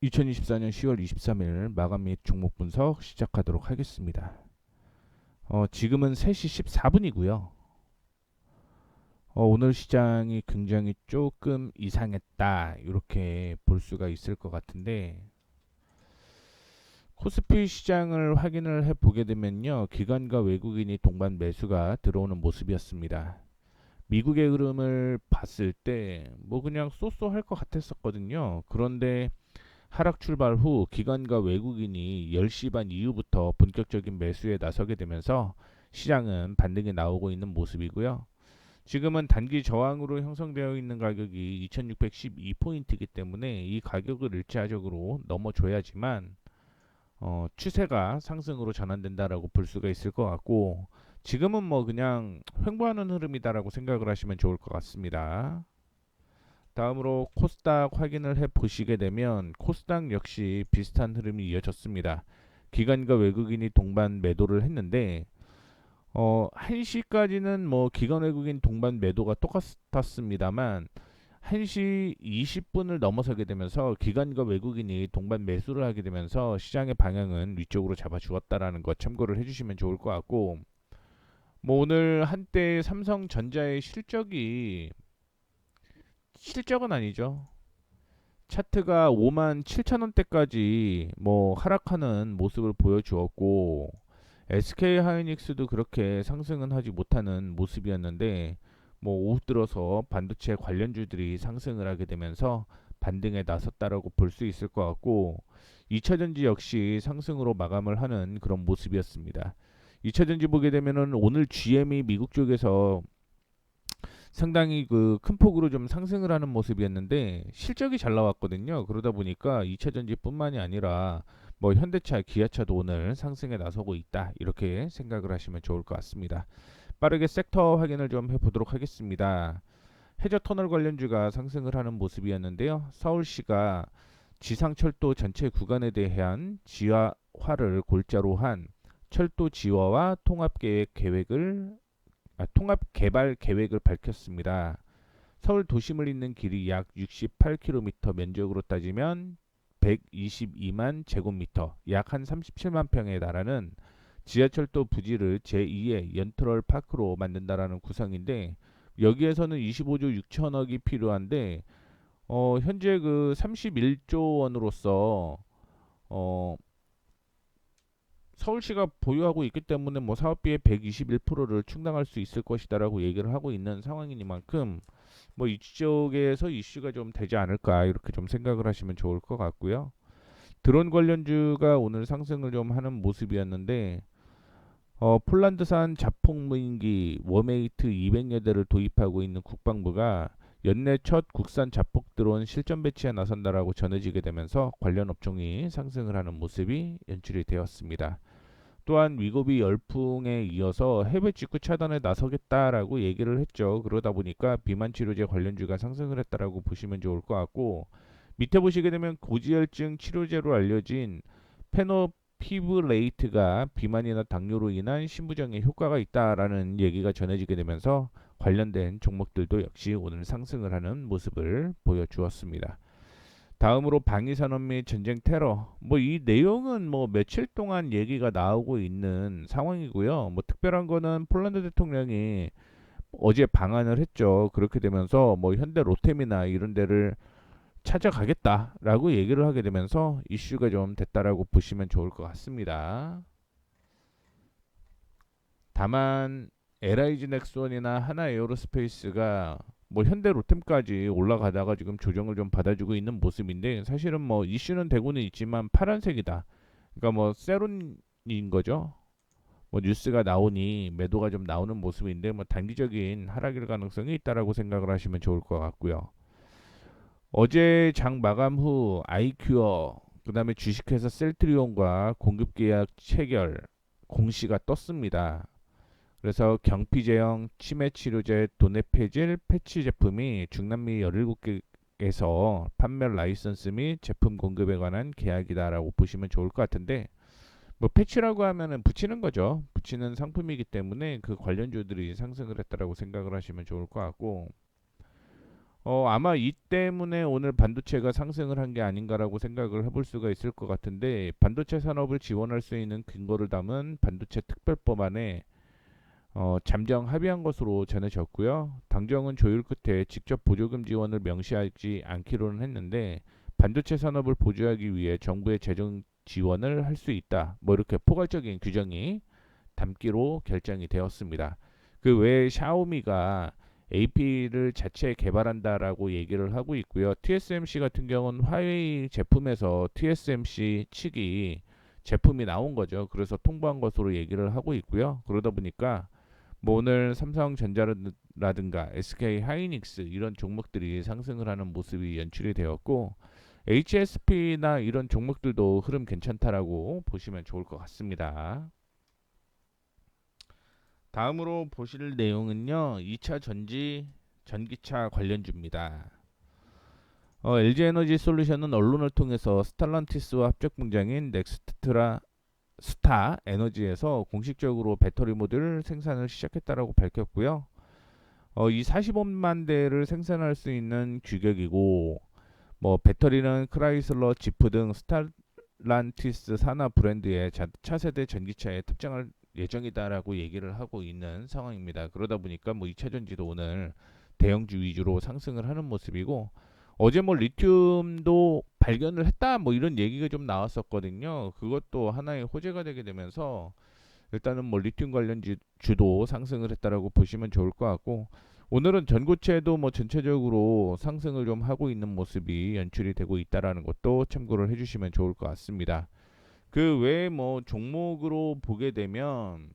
2024년 10월 23일 마감 및 종목 분석 시작하도록 하겠습니다. 지금은 3시 14분이고요. 오늘 시장이 굉장히 조금 이상했다 이렇게 볼 수가 있을 것 같은데 코스피 시장을 확인을 해보게 되면요. 기관과 외국인이 동반 매수가 들어오는 모습이었습니다. 미국의 흐름을 봤을 때 뭐 그냥 쏘쏘할 것 같았었거든요. 그런데 하락 출발 후 기관과 외국인이 10시 반 이후부터 본격적인 매수에 나서게 되면서 시장은 반등이 나오고 있는 모습이고요. 지금은 단기 저항으로 형성되어 있는 가격이 2612포인트이기 때문에 이 가격을 일차적으로 넘어줘야지만 추세가 상승으로 전환된다라고 볼 수가 있을 것 같고 지금은 뭐 그냥 횡보하는 흐름이다라고 생각을 하시면 좋을 것 같습니다. 다음으로 코스닥 확인을 해 보시게 되면 코스닥 역시 비슷한 흐름이 이어졌습니다. 기관과 외국인이 동반 매도를 했는데 1시까지는 뭐 기관 외국인 동반 매도가 똑같았습니다만 1시 20분을 넘어서게 되면서 기관과 외국인이 동반 매수를 하게 되면서 시장의 방향은 위쪽으로 잡아주었다라는 것 참고를 해주시면 좋을 것 같고 뭐 오늘 한때 삼성전자의 실적은 아니죠. 차트가 5만 7천 원대까지 뭐 하락하는 모습을 보여주었고 SK 하이닉스도 그렇게 상승은 하지 못하는 모습이었는데 뭐 오후 들어서 반도체 관련주들이 상승을 하게 되면서 반등에 나섰다라고 볼 수 있을 것 같고 2차전지 역시 상승으로 마감을 하는 그런 모습이었습니다. 2차전지 보게 되면은 오늘 GM이 미국 쪽에서 상당히 그 큰 폭으로 좀 상승을 하는 모습이었는데 실적이 잘 나왔거든요. 그러다 보니까 2차 전지뿐만이 아니라 뭐 현대차, 기아차도 오늘 상승에 나서고 있다. 이렇게 생각을 하시면 좋을 것 같습니다. 빠르게 섹터 확인을 좀 해보도록 하겠습니다. 해저 터널 관련주가 상승을 하는 모습이었는데요. 서울시가 지상철도 전체 구간에 대한 지하화를 골자로 한 철도 지화와 통합 개발 계획을 밝혔습니다. 서울 도심을 잇는 길이 약 68km, 면적으로 따지면 122만 제곱미터, 약 한 37만 평에 달하는 지하철도 부지를 제2의 연트럴 파크로 만든다라는 구상인데 여기에서는 25조 6천억이 필요한데 현재 그 31조 원으로서 어, 서울시가 보유하고 있기 때문에 뭐 사업비의 121%를 충당할 수 있을 것이다라고 얘기를 하고 있는 상황이니만큼 뭐 이쪽에서 이슈가 좀 되지 않을까 이렇게 좀 생각을 하시면 좋을 것 같고요. 드론 관련주가 오늘 상승을 좀 하는 모습이었는데 폴란드산 자폭 무인기 워메이트 200여 대를 도입하고 있는 국방부가 연내 첫 국산 자폭 드론 실전 배치에 나선다라고 전해지게 되면서 관련 업종이 상승을 하는 모습이 연출이 되었습니다. 또한 위고비 열풍에 이어서 해외 직구 차단에 나서겠다라고 얘기를 했죠. 그러다 보니까 비만 치료제 관련주가 상승을 했다라고 보시면 좋을 것 같고 밑에 보시게 되면 고지혈증 치료제로 알려진 페노피브레이트가 비만이나 당뇨로 인한 신부정에 효과가 있다라는 얘기가 전해지게 되면서 관련된 종목들도 역시 오늘 상승을 하는 모습을 보여주었습니다. 다음으로 방위산업 및 전쟁 테러. 뭐 이 내용은 뭐 며칠 동안 얘기가 나오고 있는 상황이고요. 뭐 특별한 거는 폴란드 대통령이 어제 방한을 했죠. 그렇게 되면서 뭐 현대 로템이나 이런 데를 찾아가겠다라고 얘기를 하게 되면서 이슈가 좀 됐다라고 보시면 좋을 것 같습니다. 다만 LIG 넥스원이나 하나 에어로스페이스가 뭐 현대 로템까지 올라가다가 지금 조정을 좀 받아주고 있는 모습인데 사실은 뭐 이슈는 되고는 있지만 파란색이다. 그러니까 뭐 세론인 거죠. 뭐 뉴스가 나오니 매도가 좀 나오는 모습인데 뭐 단기적인 하락일 가능성이 있다라고 생각을 하시면 좋을 것 같고요. 어제 장 마감 후 아이큐어 그다음에 주식회사 셀트리온과 공급 계약 체결 공시가 떴습니다. 그래서 경피제형 치매 치료제 도네페질 패치 제품이 중남미 17개에서 판매 라이선스 및 제품 공급에 관한 계약이다라고 보시면 좋을 것 같은데 뭐 패치라고 하면은 붙이는 거죠. 붙이는 상품이기 때문에 그 관련주들이 상승을 했다라고 생각을 하시면 좋을 것 같고 아마 이 때문에 오늘 반도체가 상승을 한 게 아닌가라고 생각을 해볼 수가 있을 것 같은데, 반도체 산업을 지원할 수 있는 근거를 담은 반도체 특별법안에 잠정 합의한 것으로 전해졌고요. 당정은 조율 끝에 직접 보조금 지원을 명시하지 않기로는 했는데, 반도체 산업을 보조하기 위해 정부의 재정 지원을 할 수 있다, 뭐 이렇게 포괄적인 규정이 담기로 결정이 되었습니다. 그 외에 샤오미가 AP를 자체 개발한다라고 얘기를 하고 있고요. TSMC 같은 경우는 화웨이 제품에서 TSMC 측이 제품이 나온 거죠. 그래서 통보한 것으로 얘기를 하고 있고요. 그러다 보니까 뭐 오늘 삼성전자라든가 SK 하이닉스 이런 종목들이 상승을 하는 모습이 연출이 되었고, HSP나 이런 종목들도 흐름 괜찮다라고 보시면 좋을 것 같습니다. 다음으로 보실 내용은요, 2차 전기차 관련주입니다. LG에너지 솔루션은 언론을 통해서 스탈란티스와 합작 공장인 넥스트라 스타 에너지에서 공식적으로 배터리 모듈 생산을 시작했다라고 밝혔고요. 이 45만 대를 생산할 수 있는 규격이고, 뭐 배터리는 크라이슬러, 지프 등 스탈란티스 산하 브랜드의 차세대 전기차에 탑재할 예정이다라고 얘기를 하고 있는 상황입니다. 그러다 보니까 뭐 2차 전지도 오늘 대형주 위주로 상승을 하는 모습이고, 어제 뭐 리튬도 발견을 했다 뭐 이런 얘기가 좀 나왔었거든요. 그것도 하나의 호재가 되게 되면서 일단은 뭐 리튬 관련 주도 상승을 했다라고 보시면 좋을 것 같고, 오늘은 전고체도 뭐 전체적으로 상승을 좀 하고 있는 모습이 연출이 되고 있다라는 것도 참고를 해주시면 좋을 것 같습니다. 그 외에 뭐 종목으로 보게 되면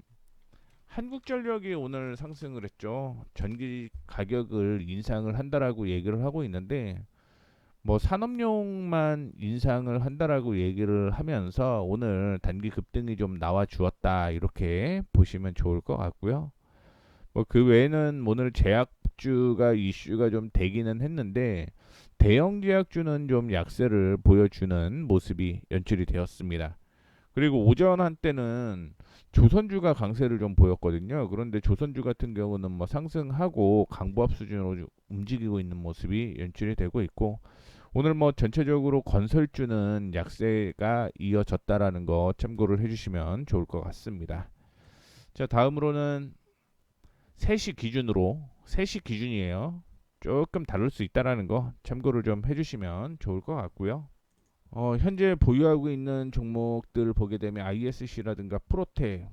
한국전력이 오늘 상승을 했죠. 전기 가격을 인상을 한다라고 얘기를 하고 있는데, 뭐 산업용만 인상을 한다라고 얘기를 하면서 오늘 단기 급등이 좀 나와 주었다, 이렇게 보시면 좋을 것 같고요. 뭐 그 외에는 오늘 제약주가 이슈가 좀 되기는 했는데, 대형 제약주는 좀 약세를 보여주는 모습이 연출이 되었습니다. 그리고 오전 한때는 조선주가 강세를 좀 보였거든요. 그런데 조선주 같은 경우는 뭐 상승하고 강보합 수준으로 움직이고 있는 모습이 연출이 되고 있고, 오늘 뭐 전체적으로 건설주는 약세가 이어졌다라는 거 참고를 해주시면 좋을 것 같습니다. 자, 다음으로는 3시 기준이에요. 조금 다를 수 있다라는 거 참고를 좀 해주시면 좋을 것 같고요. 현재 보유하고 있는 종목들 보게 되면 ISC라든가 프로테,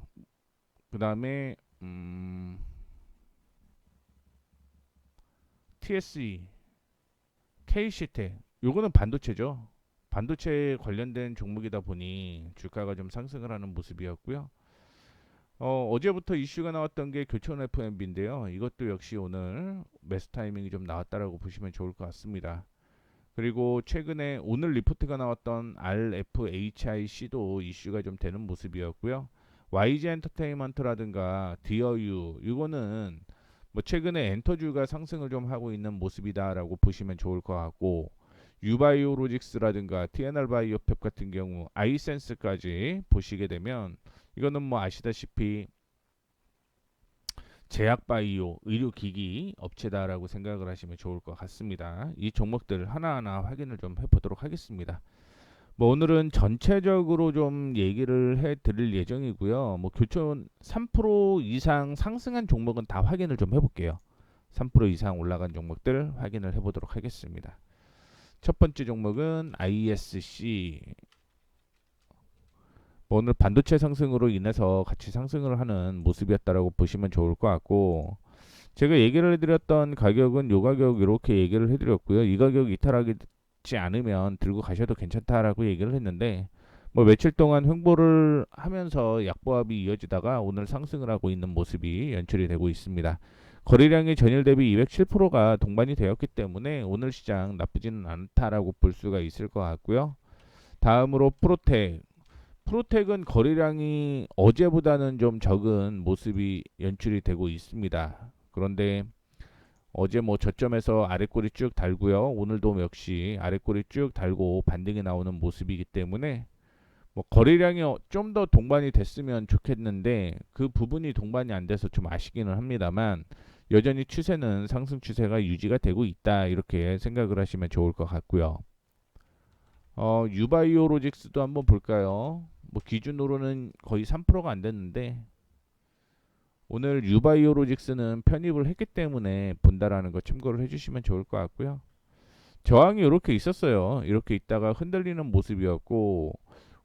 그 다음에 TSE, K시텍, 요거는 반도체죠. 반도체 관련된 종목이다 보니 주가가 좀 상승을 하는 모습이었고요. 어제부터 이슈가 나왔던 게 교촌 FMB인데요. 이것도 역시 오늘 매수 타이밍이 좀 나왔다라고 보시면 좋을 것 같습니다. 그리고 최근에 오늘 리포트가 나왔던 RFHIC도 이슈가 좀 되는 모습이었고요. YG 엔터테인먼트라든가 디어유, 이거는 뭐 최근에 엔터주가 상승을 좀 하고 있는 모습이다라고 보시면 좋을 것 같고, 유바이오로직스라든가 TNR 바이오펩 같은 경우 아이센스까지 보시게 되면 이거는 뭐 아시다시피 제약바이오, 의료기기 업체다라고 생각을 하시면 좋을 것 같습니다. 이 종목들 하나하나 확인을 좀 해보도록 하겠습니다. 뭐 오늘은 전체적으로 좀 얘기를 해드릴 예정이고요. 뭐 교촌 3% 이상 상승한 종목은 다 확인을 좀 해볼게요. 3% 이상 올라간 종목들 확인을 해보도록 하겠습니다. 첫 번째 종목은 ISC. 뭐 오늘 반도체 상승으로 인해서 같이 상승을 하는 모습이었다라고 보시면 좋을 것 같고, 제가 얘기를 해드렸던 가격은 요 가격 이렇게 얘기를 해드렸고요. 이 가격 이탈하지 않으면 들고 가셔도 괜찮다라고 얘기를 했는데, 뭐 며칠 동안 횡보를 하면서 약보합이 이어지다가 오늘 상승을 하고 있는 모습이 연출이 되고 있습니다. 거래량이 전일 대비 207%가 동반이 되었기 때문에 오늘 시장 나쁘지는 않다라고 볼 수가 있을 것 같고요. 다음으로 프로텍은 거래량이 어제보다는 좀 적은 모습이 연출이 되고 있습니다. 그런데 어제 뭐 저점에서 아랫골이 쭉 달고요. 오늘도 역시 아랫골이 쭉 달고 반등이 나오는 모습이기 때문에 뭐 거래량이 좀 더 동반이 됐으면 좋겠는데 그 부분이 동반이 안 돼서 좀 아쉽기는 합니다만, 여전히 추세는 상승 추세가 유지가 되고 있다 이렇게 생각을 하시면 좋을 것 같고요. 유바이오로직스도 한번 볼까요? 뭐 기준으로는 거의 3%가 안 됐는데 오늘 유바이오로직스는 편입을 했기 때문에 본다라는 거 참고를 해주시면 좋을 것 같고요. 저항이 이렇게 있었어요. 이렇게 있다가 흔들리는 모습이었고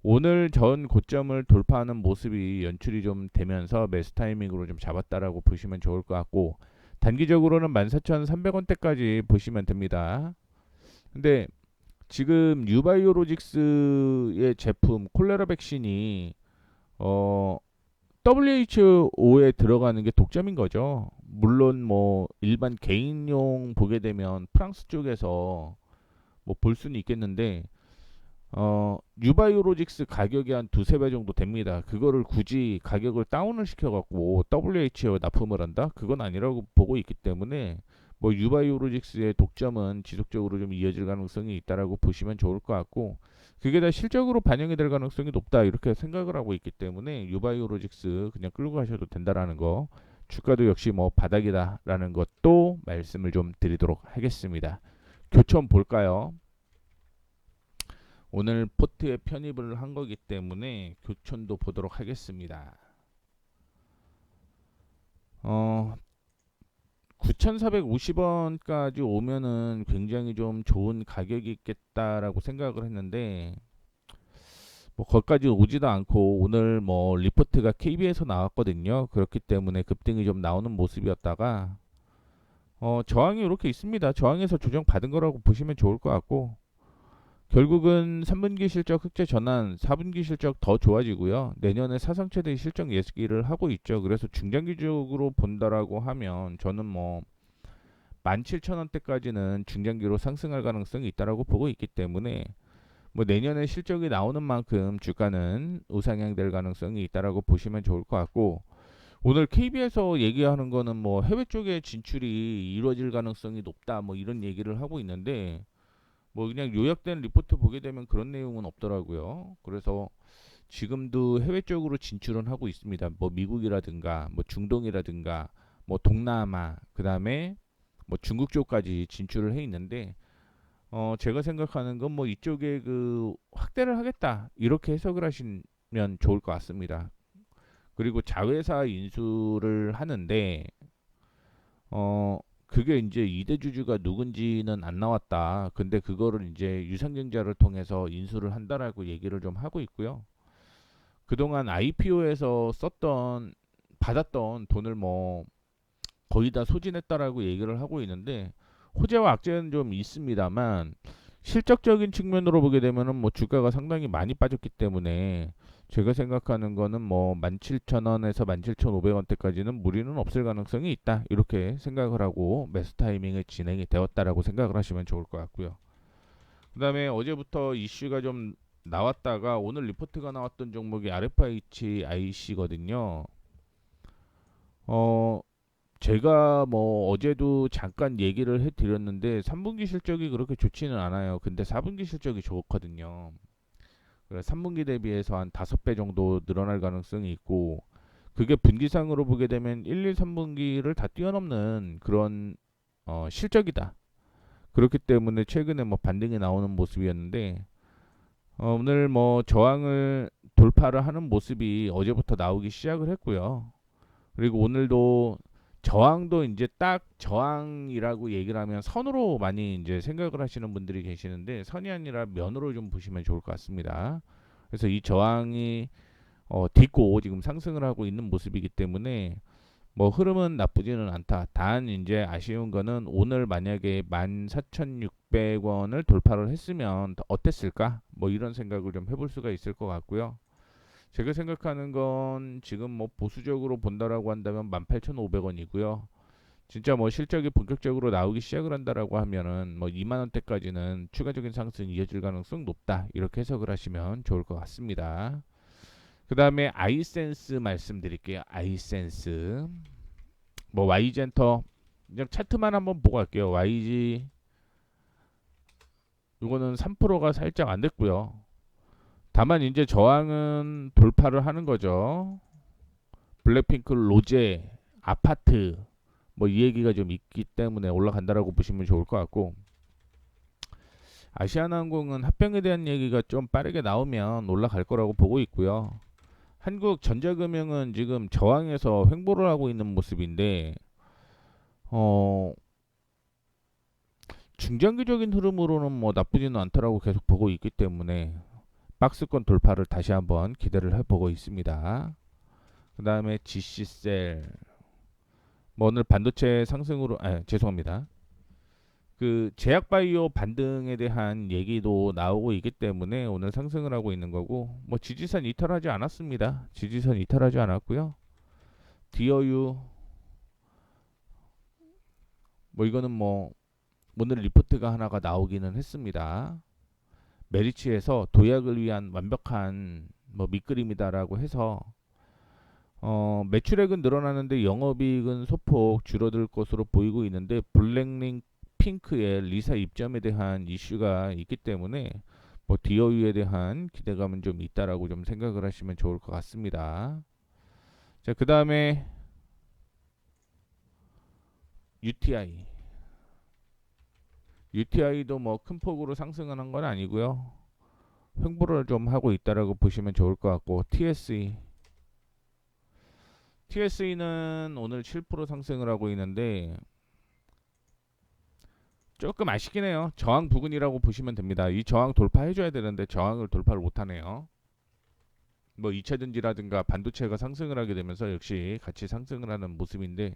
오늘 전 고점을 돌파하는 모습이 연출이 좀 되면서 매수 타이밍으로 좀 잡았다라고 보시면 좋을 것 같고 단기적으로는 14,300원대까지 보시면 됩니다. 근데 지금 유바이오로직스의 제품 콜레라 백신이 어 WHO에 들어가는 게 독점인 거죠. 물론 뭐 일반 개인용 보게 되면 프랑스 쪽에서 뭐 볼 수는 있겠는데 유바이오로직스 가격이 한 두세 배 정도 됩니다. 그거를 굳이 가격을 다운을 시켜갖고 WHO 납품을 한다? 그건 아니라고 보고 있기 때문에 뭐 유바이오로직스의 독점은 지속적으로 좀 이어질 가능성이 있다라고 보시면 좋을 것 같고 그게 다 실적으로 반영이 될 가능성이 높다 이렇게 생각을 하고 있기 때문에 유바이오로직스 그냥 끌고 가셔도 된다라는 거 주가도 역시 뭐 바닥이다라는 것도 말씀을 좀 드리도록 하겠습니다. 교촌 볼까요? 오늘 포트에 편입을 한 거기 때문에 교촌도 보도록 하겠습니다. 9,450원까지 오면은 굉장히 좀 좋은 가격이 있겠다라고 생각을 했는데 뭐 거기까지 오지도 않고 오늘 뭐 리포트가 KB에서 나왔거든요. 그렇기 때문에 급등이 좀 나오는 모습이었다가 저항이 이렇게 있습니다. 저항에서 조정 받은 거라고 보시면 좋을 것 같고 결국은 3분기 실적 흑자 전환, 4분기 실적 더 좋아지고요. 내년에 사상 최대 실적 예측을 하고 있죠. 그래서 중장기적으로 본다라고 하면 저는 뭐 17,000원대까지는 중장기로 상승할 가능성이 있다라고 보고 있기 때문에 뭐 내년에 실적이 나오는 만큼 주가는 우상향 될 가능성이 있다라고 보시면 좋을 것 같고 오늘 KB에서 얘기하는 거는 뭐 해외 쪽에 진출이 이루어질 가능성이 높다 뭐 이런 얘기를 하고 있는데 뭐 그냥 요약된 리포트 보게 되면 그런 내용은 없더라고요. 그래서 지금도 해외 쪽으로 진출은 하고 있습니다. 뭐 미국이라든가 뭐 중동이라든가 뭐 동남아 그다음에 뭐 중국 쪽까지 진출을 해 있는데 제가 생각하는 건 뭐 이쪽에 그 확대를 하겠다 이렇게 해석을 하시면 좋을 것 같습니다. 그리고 자회사 인수를 하는데 어 그게 이제 이대주주가 누군지는 안 나왔다. 근데 그거를 이제 유상증자를 통해서 인수를 한다라고 얘기를 좀 하고 있고요. 그동안 IPO에서 썼던 받았던 돈을 뭐 거의 다 소진했다라고 얘기를 하고 있는데 호재와 악재는 좀 있습니다만 실적적인 측면으로 보게 되면은 뭐 주가가 상당히 많이 빠졌기 때문에 제가 생각하는 거는 뭐 17,000원에서 17,500원대까지는 무리는 없을 가능성이 있다. 이렇게 생각을 하고 매수 타이밍이 진행이 되었다라고 생각을 하시면 좋을 것 같고요. 그다음에 어제부터 이슈가 좀 나왔다가 오늘 리포트가 나왔던 종목이 RFIC거든요. 어 제가 뭐 어제도 잠깐 얘기를 해드렸는데 3분기 실적이 그렇게 좋지는 않아요. 근데 4분기 실적이 좋거든요. 그래서 3분기 대비해서 한 5배 정도 늘어날 가능성이 있고 그게 분기상으로 보게 되면 1, 2, 3분기를 다 뛰어넘는 그런 실적이다. 그렇기 때문에 최근에 뭐 반등이 나오는 모습이었는데 오늘 뭐 저항을 돌파를 하는 모습이 어제부터 나오기 시작을 했고요. 그리고 오늘도 저항도 이제 딱 저항이라고 얘기를 하면 선으로 많이 이제 생각을 하시는 분들이 계시는데 선이 아니라 면으로 좀 보시면 좋을 것 같습니다. 그래서 이 저항이 딛고 지금 상승을 하고 있는 모습이기 때문에 뭐 흐름은 나쁘지는 않다. 단 이제 아쉬운 거는 오늘 만약에 14,600원을 돌파를 했으면 어땠을까? 뭐 이런 생각을 좀 해볼 수가 있을 것 같고요. 제가 생각하는 건 지금 뭐 보수적으로 본다라고 한다면 18,500원이고요. 진짜 뭐 실적이 본격적으로 나오기 시작을 한다라고 하면은 뭐 2만 원대까지는 추가적인 상승이 이어질 가능성 높다. 이렇게 해석을 하시면 좋을 것 같습니다. 그 다음에 아이센스 말씀드릴게요. 아이센스 뭐 YG엔터 그냥 차트만 한번 보고 갈게요. YG 이거는 3%가 살짝 안 됐고요. 다만 이제 저항은 돌파를 하는 거죠. 블랙핑크, 로제, 아파트 뭐 이 얘기가 좀 있기 때문에 올라간다라고 보시면 좋을 것 같고, 아시아나항공은 합병에 대한 얘기가 좀 빠르게 나오면 올라갈 거라고 보고 있고요. 한국전자금융은 지금 저항에서 횡보를 하고 있는 모습인데, 어, 중장기적인 흐름으로는 뭐 나쁘지는 않다라고 계속 보고 있기 때문에 박스권 돌파를 다시 한번 기대를 해보고 있습니다. 그 다음에 GC셀, 뭐 오늘 반도체 상승으로, 죄송합니다. 그 제약바이오 반등에 대한 얘기도 나오고 있기 때문에 오늘 상승을 하고 있는 거고, 뭐 지지선 이탈하지 않았습니다. 지지선 이탈하지 않았고요. 디어유, 뭐 이거는 뭐 오늘 리포트가 하나가 나오기는 했습니다. 메리츠에서 도약을 위한 완벽한 뭐 밑그림이다라고 해서 매출액은 늘어나는데 영업이익은 소폭 줄어들 것으로 보이고 있는데, 블랙링 핑크의 리사 입점에 대한 이슈가 있기 때문에 뭐 디어유에 대한 기대감은 좀 있다라고 좀 생각을 하시면 좋을 것 같습니다. 자, 그 다음에 UTI. UTI도 뭐 큰 폭으로 상승하는 건 아니고요. 횡보를 좀 하고 있다라고 보시면 좋을 것 같고, TSE는 오늘 7% 상승을 하고 있는데 조금 아쉽긴 해요. 저항 부근이라고 보시면 됩니다. 이 저항 돌파해줘야 되는데 저항을 돌파를 못하네요. 뭐 2차전지라든가 반도체가 상승을 하게 되면서 역시 같이 상승을 하는 모습인데,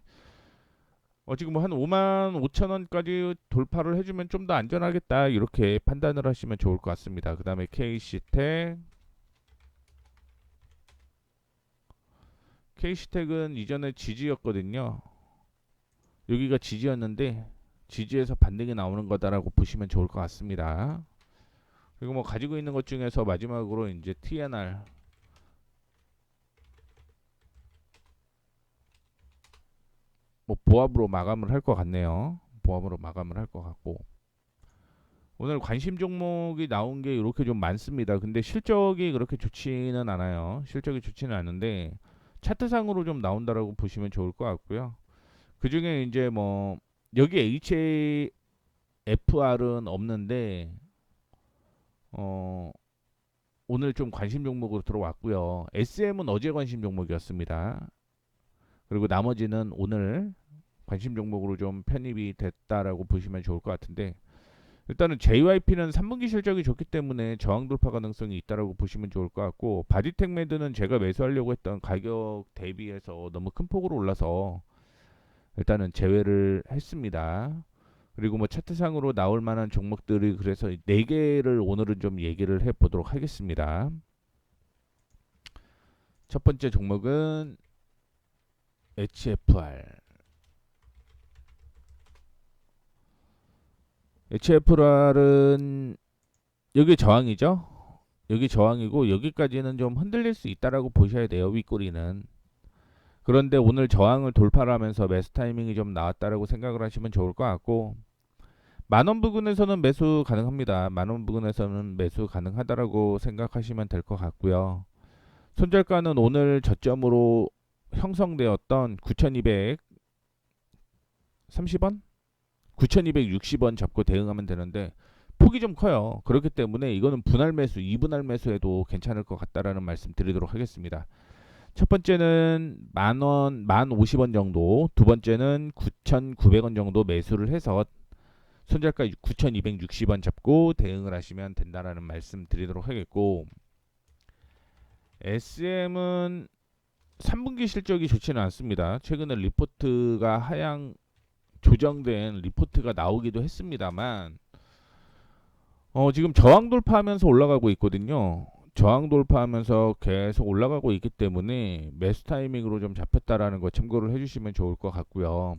지금 뭐 한 5만 5천 원까지 돌파를 해주면 좀 더 안전하겠다, 이렇게 판단을 하시면 좋을 것 같습니다. 그 다음에 KC텍은 이전에 지지였거든요. 여기가 지지였는데 지지에서 반등이 나오는 거다라고 보시면 좋을 것 같습니다. 그리고 뭐 가지고 있는 것 중에서 마지막으로 이제 TNR, 뭐 보합으로 마감을 할 것 같네요. 보합으로 마감을 할 것 같고, 오늘 관심 종목이 나온 게 이렇게 좀 많습니다. 근데 실적이 그렇게 좋지는 않아요. 실적이 좋지는 않은데 차트상으로 좀 나온다라고 보시면 좋을 것 같고요. 그 중에 이제 뭐 여기 HAFR은 없는데 어 오늘 좀 관심 종목으로 들어왔고요. SM은 어제 관심 종목이었습니다. 그리고 나머지는 오늘 관심 종목으로 좀 편입이 됐다라고 보시면 좋을 것 같은데, 일단은 JYP는 3분기 실적이 좋기 때문에 저항 돌파 가능성이 있다라고 보시면 좋을 것 같고, 바디텍메드는 제가 매수하려고 했던 가격 대비해서 너무 큰 폭으로 올라서 일단은 제외를 했습니다. 그리고 뭐 차트상으로 나올 만한 종목들이 그래서 4개를 오늘은 좀 얘기를 해 보도록 하겠습니다. 첫 번째 종목은 HFR. HFR은 여기 저항이죠. 여기 저항이고 여기까지는 좀 흔들릴 수 있다라고 보셔야 돼요. 윗꼬리는. 그런데 오늘 저항을 돌파를 하면서 매수 타이밍이 좀 나왔다라고 생각을 하시면 좋을 것 같고, 만원 부근에서는 매수 가능합니다. 만원 부근에서는 매수 가능하다라고 생각하시면 될 것 같고요. 손절가는 오늘 저점으로 형성되었던 9,230원? 9,260원 잡고 대응하면 되는데 폭이 좀 커요. 그렇기 때문에 이거는 분할 매수, 2분할 매수해도 괜찮을 것 같다라는 말씀 드리도록 하겠습니다. 첫 번째는 만원, 1,050원 정도, 두 번째는 9,900원 정도 매수를 해서 손절가 9,260원 잡고 대응을 하시면 된다라는 말씀 드리도록 하겠고, SM은 3분기 실적이 좋지는 않습니다. 최근에 리포트가 하향 조정된 리포트가 나오기도 했습니다만 지금 저항 돌파하면서 올라가고 있거든요. 저항 돌파하면서 계속 올라가고 있기 때문에 매수 타이밍으로 좀 잡혔다라는 거 참고를 해주시면 좋을 것 같고요.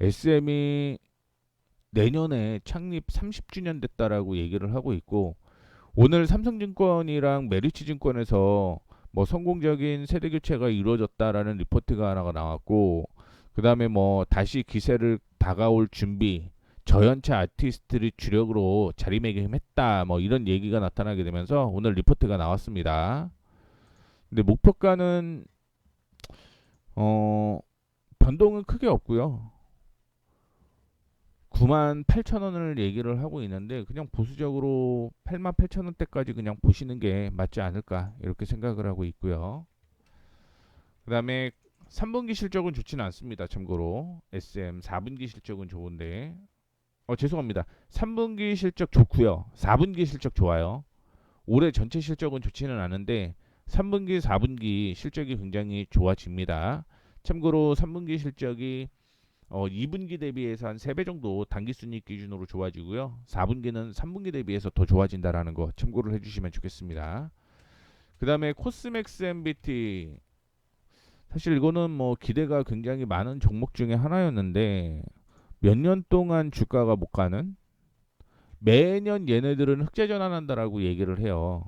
SM이 내년에 창립 30주년 됐다라고 얘기를 하고 있고, 오늘 삼성증권이랑 메리츠증권에서 뭐 성공적인 세대 교체가 이루어졌다라는 리포트가 하나가 나왔고, 그 다음에 뭐 다시 기세를 다가올 준비, 저연차 아티스트를 주력으로 자리매김했다, 뭐 이런 얘기가 나타나게 되면서 오늘 리포트가 나왔습니다. 근데 목표가는 어 변동은 크게 없고요. 98,000원을 얘기를 하고 있는데 그냥 보수적으로 88,000원대까지 그냥 보시는 게 맞지 않을까 이렇게 생각을 하고 있고요. 그 다음에 3분기 실적은 좋지는 않습니다. 참고로 SM 4분기 실적은 좋은데 죄송합니다. 3분기 실적 좋고요. 4분기 실적 좋아요. 올해 전체 실적은 좋지는 않은데 3분기, 4분기 실적이 굉장히 좋아집니다. 참고로 3분기 실적이 2분기 대비해서 한 3배 정도 당기순이익 기준으로 좋아지고요. 4분기는 3분기 대비해서 더 좋아진다라는 거 참고를 해주시면 좋겠습니다. 그 다음에 코스맥스 MBT 사실 이거는 뭐 기대가 굉장히 많은 종목 중에 하나였는데 몇 년 동안 주가가 못 가는 매년 얘네들은 흑자 전환한다라고 얘기를 해요.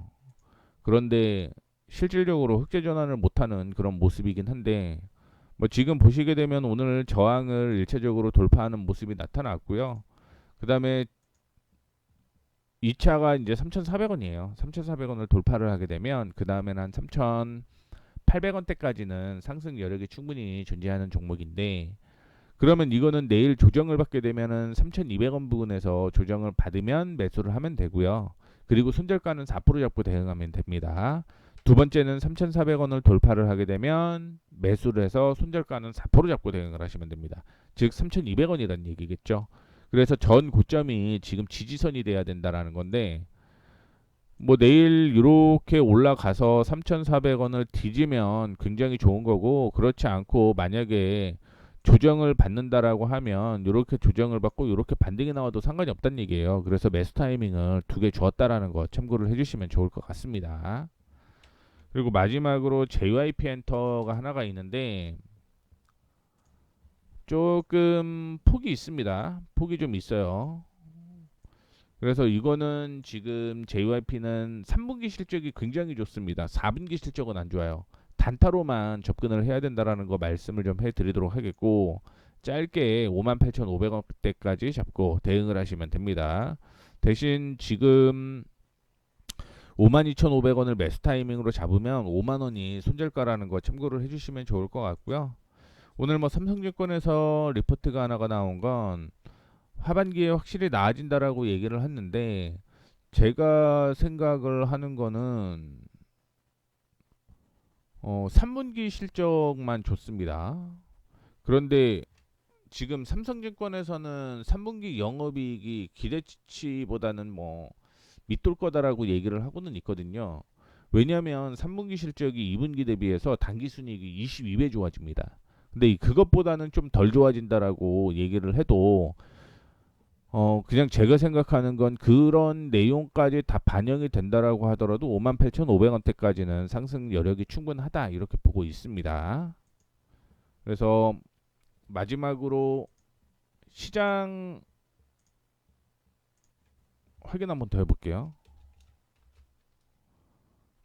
그런데 실질적으로 흑자 전환을 못하는 그런 모습이긴 한데 뭐 지금 보시게 되면 오늘 저항을 일차적으로 돌파하는 모습이 나타났고요. 그 다음에 2차가 이제 3,400원이에요. 3,400원을 돌파를 하게 되면 그 다음에는 한 3,800원대까지는 상승 여력이 충분히 존재하는 종목인데 그러면 이거는 내일 조정을 받게 되면은 3,200원 부근에서 조정을 받으면 매수를 하면 되고요. 그리고 손절가는 4% 잡고 대응하면 됩니다. 두 번째는 3,400원을 돌파를 하게 되면 매수를 해서 손절가는 4% 잡고 대응을 하시면 됩니다. 즉 3,200원이라는 얘기겠죠. 그래서 전 고점이 지금 지지선이 돼야 된다라는 건데 뭐 내일 이렇게 올라가서 3,400원을 뒤지면 굉장히 좋은 거고 그렇지 않고 만약에 조정을 받는다라고 하면 이렇게 조정을 받고 이렇게 반등이 나와도 상관이 없다는 얘기예요. 그래서 매수 타이밍을 두 개 주었다라는 거 참고를 해주시면 좋을 것 같습니다. 그리고 마지막으로 JYP 엔터가 하나가 있는데 조금 폭이 있습니다. 폭이 좀 있어요. 그래서 이거는 지금 JYP는 3분기 실적이 굉장히 좋습니다. 4분기 실적은 안 좋아요. 단타로만 접근을 해야 된다라는 거 말씀을 좀 해드리도록 하겠고 짧게 58,500원대까지 잡고 대응을 하시면 됩니다. 대신 지금 52,500원을 매수 타이밍으로 잡으면 5만원이 손절가라는 거 참고를 해주시면 좋을 것 같고요. 오늘 뭐 삼성증권에서 리포트가 하나가 나온 건 하반기에 확실히 나아진다라고 얘기를 했는데 제가 생각을 하는 거는 3분기 실적만 좋습니다. 그런데 지금 삼성증권에서는 3분기 영업이익이 기대치보다는 뭐 밑돌 거다라고 얘기를 하고는 있거든요. 왜냐하면 3분기 실적이 2분기 대비해서 당기순이익이 22배 좋아집니다. 근데 그것보다는 좀 덜 좋아진다라고 얘기를 해도 그냥 제가 생각하는 건 그런 내용까지 다 반영이 된다라고 하더라도 58,500원대까지는 상승 여력이 충분하다 이렇게 보고 있습니다. 그래서 마지막으로 시장 확인 한번 더 해볼게요.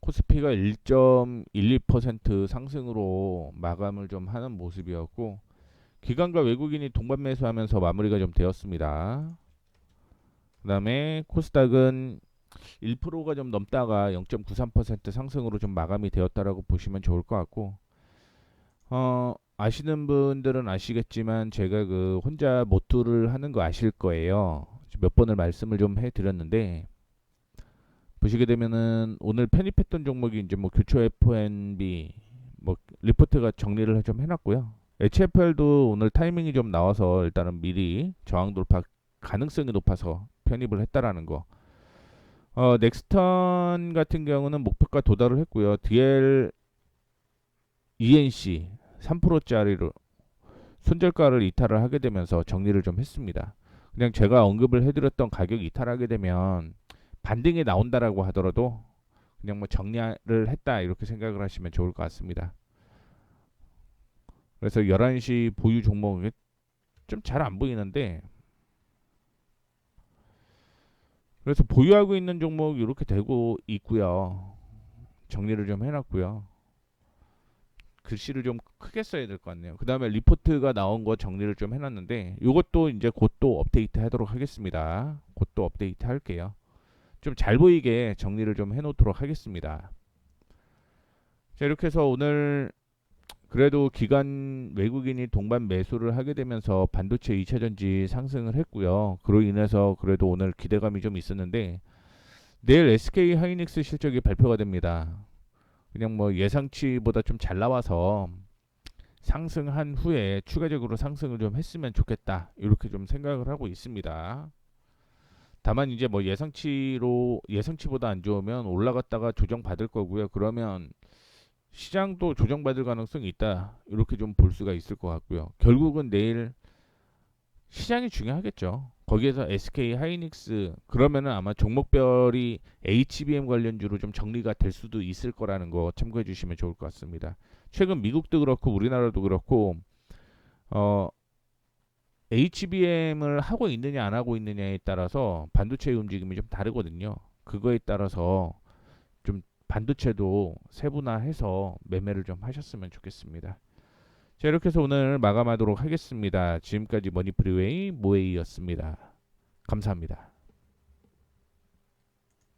코스피가 1.12% 상승으로 마감을 좀 하는 모습이었고 기관과 외국인이 동반 매수하면서 마무리가 좀 되었습니다. 그 다음에 코스닥은 1%가 좀 넘다가 0.93% 상승으로 좀 마감이 되었다라고 보시면 좋을 것 같고 아시는 분들은 아시겠지만 제가 그 혼자 모투를 하는 거 아실 거예요. 몇 번을 말씀을 좀 해드렸는데 보시게 되면은 오늘 편입했던 종목이 이제 뭐 교초 FNB 뭐 리포트가 정리를 좀 해놨고요. HFL도 오늘 타이밍이 좀 나와서 일단은 미리 저항 돌파 가능성이 높아서 편입을 했다라는 거. 넥스턴 같은 경우는 목표가 도달을 했고요. DL ENC 3%짜리로 손절가를 이탈을 하게 되면서 정리를 좀 했습니다. 그냥 제가 언급을 해드렸던 가격 이탈하게 되면 반등이 나온다라고 하더라도 그냥 뭐 정리를 했다 이렇게 생각을 하시면 좋을 것 같습니다. 그래서 11시 보유 종목이 좀 잘 안 보이는데 그래서 보유하고 있는 종목 이렇게 되고 있고요. 정리를 좀 해놨고요. 글씨를 좀 크게 써야 될 것 같네요. 그 다음에 리포트가 나온 거 정리를 좀 해놨는데 이것도 이제 곧 또 업데이트 하도록 하겠습니다. 곧 또 업데이트 할게요. 좀 잘 보이게 정리를 좀 해놓도록 하겠습니다. 자 이렇게 해서 오늘 그래도 기관 외국인이 동반 매수를 하게 되면서 반도체 2차 전지 상승을 했고요. 그로 인해서 그래도 오늘 기대감이 좀 있었는데 내일 SK 하이닉스 실적이 발표가 됩니다. 그냥 뭐 예상치보다 좀 잘 나와서 상승한 후에 추가적으로 상승을 좀 했으면 좋겠다. 이렇게 좀 생각을 하고 있습니다. 다만 이제 뭐 예상치보다 안 좋으면 올라갔다가 조정받을 거고요. 그러면 시장도 조정받을 가능성이 있다. 이렇게 좀 볼 수가 있을 것 같고요. 결국은 내일 시장이 중요하겠죠. 거기에서 SK 하이닉스 그러면은 아마 종목별이 HBM 관련주로 좀 정리가 될 수도 있을 거라는 거 참고해 주시면 좋을 것 같습니다. 최근 미국도 그렇고 우리나라도 그렇고 어 HBM을 하고 있느냐 안 하고 있느냐에 따라서 반도체의 움직임이 좀 다르거든요. 그거에 따라서 좀 반도체도 세분화해서 매매를 좀 하셨으면 좋겠습니다. 자, 이렇게 해서 오늘 마감하도록 하겠습니다. 지금까지 머니프리웨이 모에이였습니다. 감사합니다.